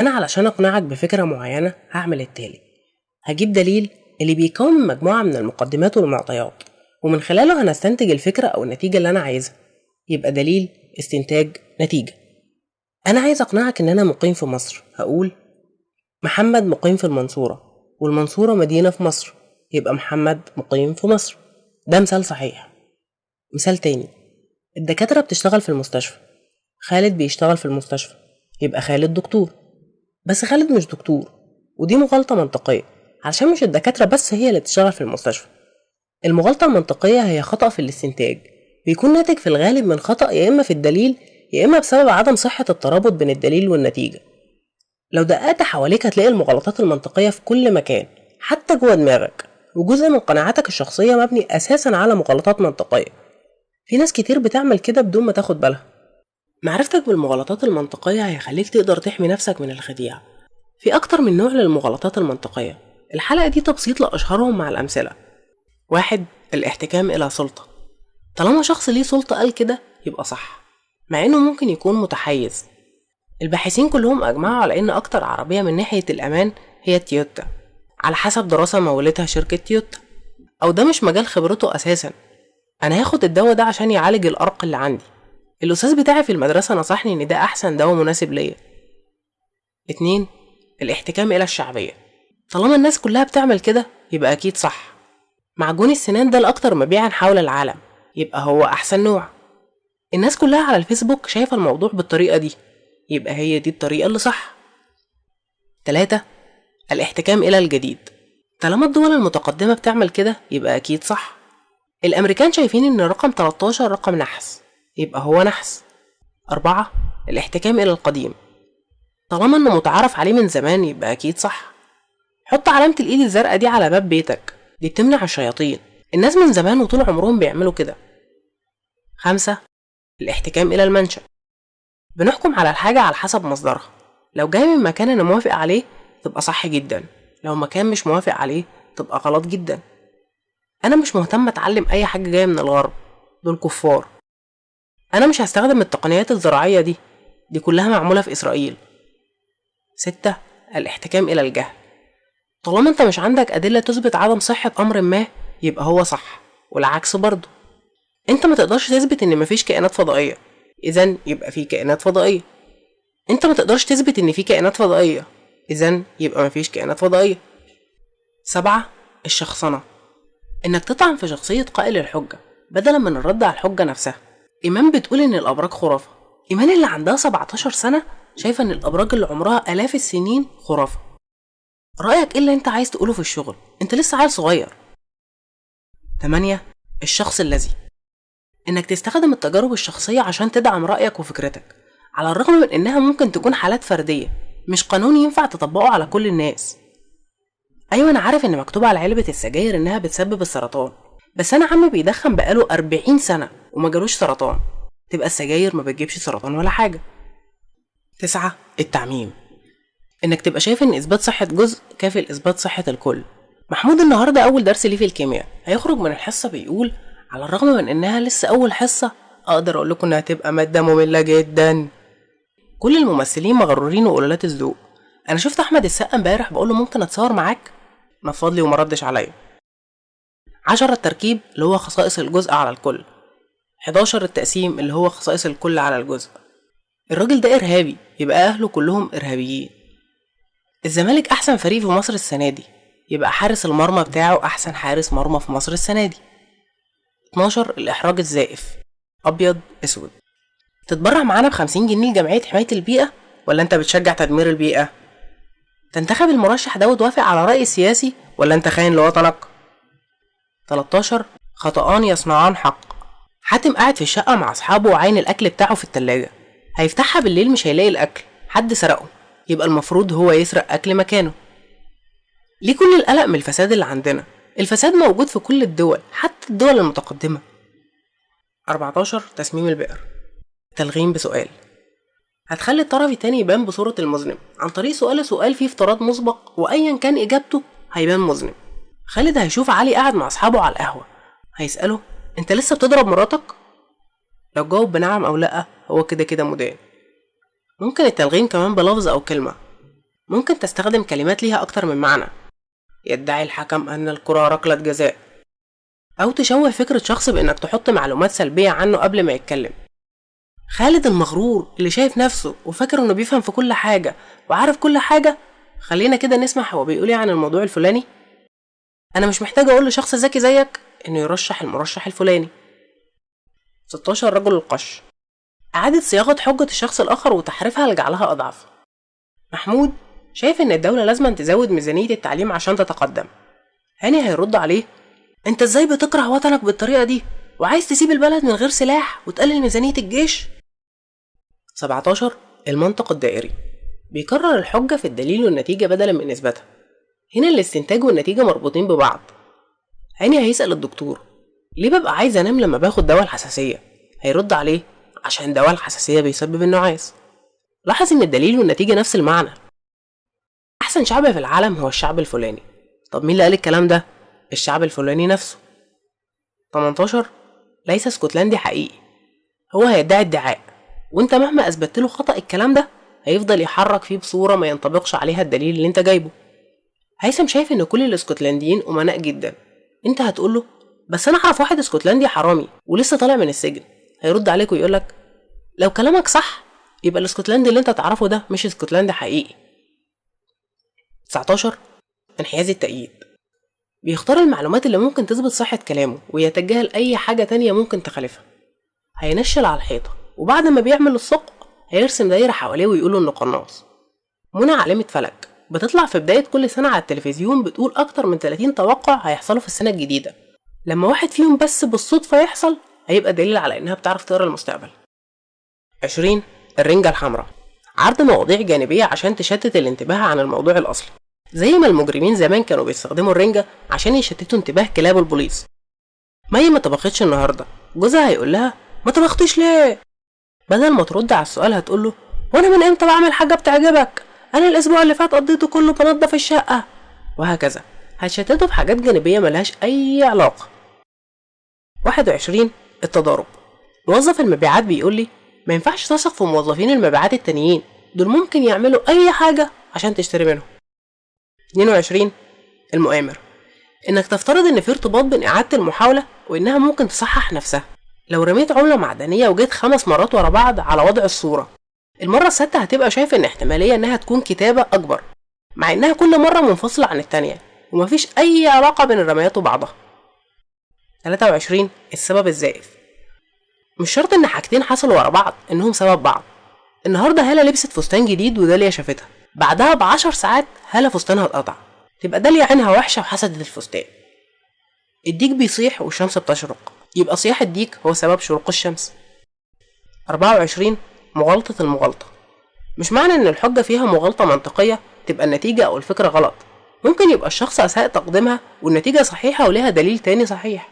أنا علشان أقنعك بفكرة معينة هعمل التالي: هجيب دليل اللي بيكون من مجموعة من المقدمات والمعطيات، ومن خلاله هنستنتج الفكرة أو النتيجة اللي أنا عايزها. يبقى دليل، استنتاج، نتيجة. أنا عايز أقنعك إن أنا مقيم في مصر، هقول محمد مقيم في المنصورة، والمنصورة مدينة في مصر، يبقى محمد مقيم في مصر. ده مثال صحيح. مثال تاني: الدكاترة بتشتغل في المستشفى، خالد بيشتغل في المستشفى، يبقى خالد دكتور. بس خالد مش دكتور، ودي مغالطة منطقية، علشان مش الدكاترة بس هي اللي بتشتغل في المستشفى. المغالطة المنطقية هي خطأ في الاستنتاج، بيكون ناتج في الغالب من خطأ يا إما في الدليل يا إما بسبب عدم صحة الترابط بين الدليل والنتيجة. لو دققت حواليك هتلاقي المغالطات المنطقية في كل مكان، حتى جوه دماغك، وجزء من قناعاتك الشخصية مبني أساسا على مغالطات منطقية. في ناس كتير بتعمل كده بدون ما تاخد بالها. معرفتك بالمغالطات المنطقية هيخليك تقدر تحمي نفسك من الخديعة. في أكتر من نوع للمغالطات المنطقية، الحلقة دي تبسيط لأشهرهم مع الأمثلة. 1. الاحتكام إلى سلطة. طالما شخص ليه سلطة قال كده يبقى صح، مع إنه ممكن يكون متحيز. الباحثين كلهم أجمعوا على إن أكتر عربية من ناحية الأمان هي تويوتا، على حسب دراسة مولتها شركة تويوتا. أو ده مش مجال خبرته أساسا. أنا هاخد الدواء ده عشان يعالج الأرق اللي عندي، الأستاذ بتاعي في المدرسة نصحني إن ده أحسن دواء مناسب ليا. 2. الاحتكام إلى الشعبية. طالما الناس كلها بتعمل كده يبقى أكيد صح. معجون السنان ده الأكتر مبيعا حول العالم، يبقى هو أحسن نوع. الناس كلها على الفيسبوك شايفة الموضوع بالطريقة دي، يبقى هي دي الطريقة اللي صح. 3. الاحتكام إلى الجديد. طالما الدول المتقدمة بتعمل كده يبقى أكيد صح. الأمريكان شايفين إن رقم 13 رقم نحس، يبقى هو نحس. 4. الاحتكام إلى القديم. طالما إنه متعارف عليه من زمان يبقى أكيد صح. حط علامة الإيد الزرقاء دي على باب بيتك، دي بتمنع الشياطين. الناس من زمان وطول عمرهم بيعملوا كده. 5. الاحتكام إلى المنشأ. بنحكم على الحاجة على حسب مصدرها. لو جاي من مكان أنا موافق عليه تبقى صح جدا، لو مكان مش موافق عليه تبقى غلط جدا. أنا مش مهتم أتعلم أي حاجة جاية من الغرب، دول كفار. أنا مش هستخدم التقنيات الزراعية دي كلها معمولة في إسرائيل. 6. الاحتكام إلى الجهل. طالما انت مش عندك أدلة تثبت عدم صحة أمر ما يبقى هو صح، والعكس برضه. انت ما تقدرش تثبت ان مفيش كائنات فضائية، إذن يبقى في كائنات فضائية. انت ما تقدرش تثبت ان في كائنات فضائية، إذن يبقى مفيش كائنات فضائية. 7. الشخصنة. انك تطعن في شخصية قائل الحجة بدلا من الرد على الحجة نفسها. إيمان بتقول ان الأبراج خرافة. إيمان اللي عندها 17 سنة شايفة ان الأبراج اللي عمرها آلاف السنين خرافة. رأيك إيه اللي انت عايز تقوله في الشغل؟ انت لسه عيل صغير. 8. الشخص الذي. انك تستخدم التجارب الشخصية عشان تدعم رأيك وفكرتك، على الرغم من انها ممكن تكون حالات فردية، مش قانون ينفع تطبقه على كل الناس. ايوه انا عارف ان مكتوب على علبة السجاير انها بتسبب السرطان، بس انا عمي بيدخن بقاله 40 سنة وما جالوش سرطان، تبقى السجاير ما بتجيبش سرطان ولا حاجة. 9. التعميم. انك تبقى شايف ان اثبات صحة جزء كافي لاثبات صحة الكل. محمود النهاردة اول درس ليه في الكيمياء، هيخرج من الحصة بيقول على الرغم من انها لسه اول حصة اقدر اقول لكم انها هتبقى مادة مملة جدا. كل الممثلين مغرورين وقلالات الذوق. انا شفت احمد السقا امبارح بقول له ممكن اتصور معاك، نفض لي وما ردش عليا. 10. التركيب اللي هو خصائص الجزء على الكل. 11. التقسيم اللي هو خصائص الكل على الجزء. الراجل ده ارهابي يبقى اهله كلهم ارهابيين. الزمالك احسن فريق في مصر السنة دي، يبقى حارس المرمى بتاعه احسن حارس مرمى في مصر السنة دي. 12. الاحراج الزائف، ابيض اسود. تتبرع معانا ب50 جنيه لجمعية حماية البيئة ولا انت بتشجع تدمير البيئة؟ تنتخب المرشح ده وتوافق على رأي سياسي ولا انت خاين لوطنك؟ 13. خطأان يصنعان حق. حاتم قاعد في الشقة مع اصحابه وعين الاكل بتاعه في التلاجة، هيفتحها بالليل مش هيلاقي الاكل، حد سرقه، يبقى المفروض هو يسرق اكل مكانه. ليه كل القلق من الفساد اللي عندنا؟ الفساد موجود في كل الدول حتى الدول المتقدمة. 14. تسميم البئر. تلغيم بسؤال. هتخلي الطرف التاني يبان بصورة المذنب عن طريق سؤال فيه افتراض مسبق، وأيا كان إجابته هيبان مذنب. خالد هيشوف علي قاعد مع أصحابه على القهوة، هيسأله أنت لسه بتضرب مراتك؟ لو جاوب بنعم أو لأ هو كده كده مدان. ممكن التلغيم كمان بلفظ أو كلمة. ممكن تستخدم كلمات ليها أكتر من معنى. يدعي الحكم أن الكرة ركلة جزاء، أو تشوه فكرة شخص بإنك تحط معلومات سلبية عنه قبل ما يتكلم. خالد المغرور اللي شايف نفسه وفاكر إنه بيفهم في كل حاجة وعارف كل حاجة، خلينا كده نسمع هو بيقول ايه عن الموضوع الفلاني. أنا مش محتاج أقول لشخص ذكي زيك إنه يرشح المرشح الفلاني. 16 رجل القش، إعادة صياغة حجة الشخص الآخر وتحريفها لجعلها أضعف. محمود شايف إن الدولة لازم تزود ميزانية التعليم عشان تتقدم. هاني هيرد عليه: أنت إزاي بتكره وطنك بالطريقة دي وعايز تسيب البلد من غير سلاح وتقلل ميزانية الجيش؟ 17 المنطق الدائري، بيكرر الحجة في الدليل والنتيجة بدلا من إثباتها. هنا الاستنتاج والنتيجة مربوطين ببعض. هاني هيسأل الدكتور: ليه ببقى عايز أنام لما باخد دواء الحساسية؟ هيرد عليه: عشان دواء الحساسية بيسبب النعاس. لاحظ إن الدليل والنتيجة نفس المعنى. أحسن شعب في العالم هو الشعب الفلاني. طب مين اللي قال الكلام ده؟ الشعب الفلاني نفسه. 18 ليس اسكتلندي حقيقي، هو هيدعي ادعاء وانت مهما اثبتت له خطأ الكلام ده هيفضل يحرك فيه بصورة ما ينطبقش عليها الدليل اللي انت جايبه. هيثم شايف ان كل الاسكتلنديين امناء جدا. انت هتقول له: بس انا اعرف واحد اسكتلندي حرامي ولسه طالع من السجن. هيرد عليك ويقولك: لو كلامك صح يبقى الاسكتلندي اللي انت تعرفه ده مش اسكتلندي حقيقي. 19 انحياز التأييد، بيختار المعلومات اللي ممكن تثبت صحة كلامه ويتجاهل أي حاجة تانية ممكن تخالفها. هينشل على الحيطة وبعد ما بيعمل الثقب هيرسم دايرة حواليه ويقوله إنه قناص. منى علامة فلك، بتطلع في بداية كل سنة على التلفزيون بتقول أكتر من 30 توقع هيحصلوا في السنة الجديدة. لما واحد فيهم بس بالصدفة يحصل هيبقى دليل على إنها بتعرف تقرا المستقبل. 20 الرنجة الحمراء، عرض مواضيع جانبية عشان تشتت الانتباه عن الموضوع الأصلي، زي ما المجرمين زمان كانوا بيستخدموا الرنجة عشان يشتتوا انتباه كلاب البوليس. مي ما طبختش النهارده، جوزها هيقول لها: ما طبختيش ليه؟ بدل ما ترد على السؤال هتقول له: وانا من امتى بعمل حاجه بتعجبك؟ انا الاسبوع اللي فات قضيته كله بنضف الشقه. وهكذا هتشتته في حاجات جانبيه ملهاش اي علاقه. 21 التضارب، موظف المبيعات بيقول لي: ما ينفعش تثق في موظفين المبيعات التانيين، دول ممكن يعملوا اي حاجه عشان تشتري منهم. 22 المؤامر، انك تفترض ان في ارتباط بين اعادة المحاولة وانها ممكن تصحح نفسها. لو رميت عملة معدنية وجيت 5 مرات ورا بعض على وضع الصورة، المرة السادسة هتبقى شايف ان احتمالية انها تكون كتابة اكبر، مع انها كل مرة منفصلة عن التانية ومفيش اي علاقة بين الرميات وبعضها. 23 السبب الزائف، مش شرط ان حاجتين حصلوا ورا بعض انهم سبب بعض. النهاردة هالة لبست فستان جديد وداليا شافتها، بعدها ب10 ساعات هالة فستانها اتقطع، تبقى داليا عينها وحشة وحسدت الفستان. الديك بيصيح والشمس بتشرق، يبقى صياح الديك هو سبب شروق الشمس. 24 مغالطة المغالطة، مش معنى ان الحجة فيها مغالطة منطقية تبقى النتيجة او الفكرة غلط. ممكن يبقى الشخص اساء تقديمها والنتيجة صحيحة وليها دليل تاني صحيح.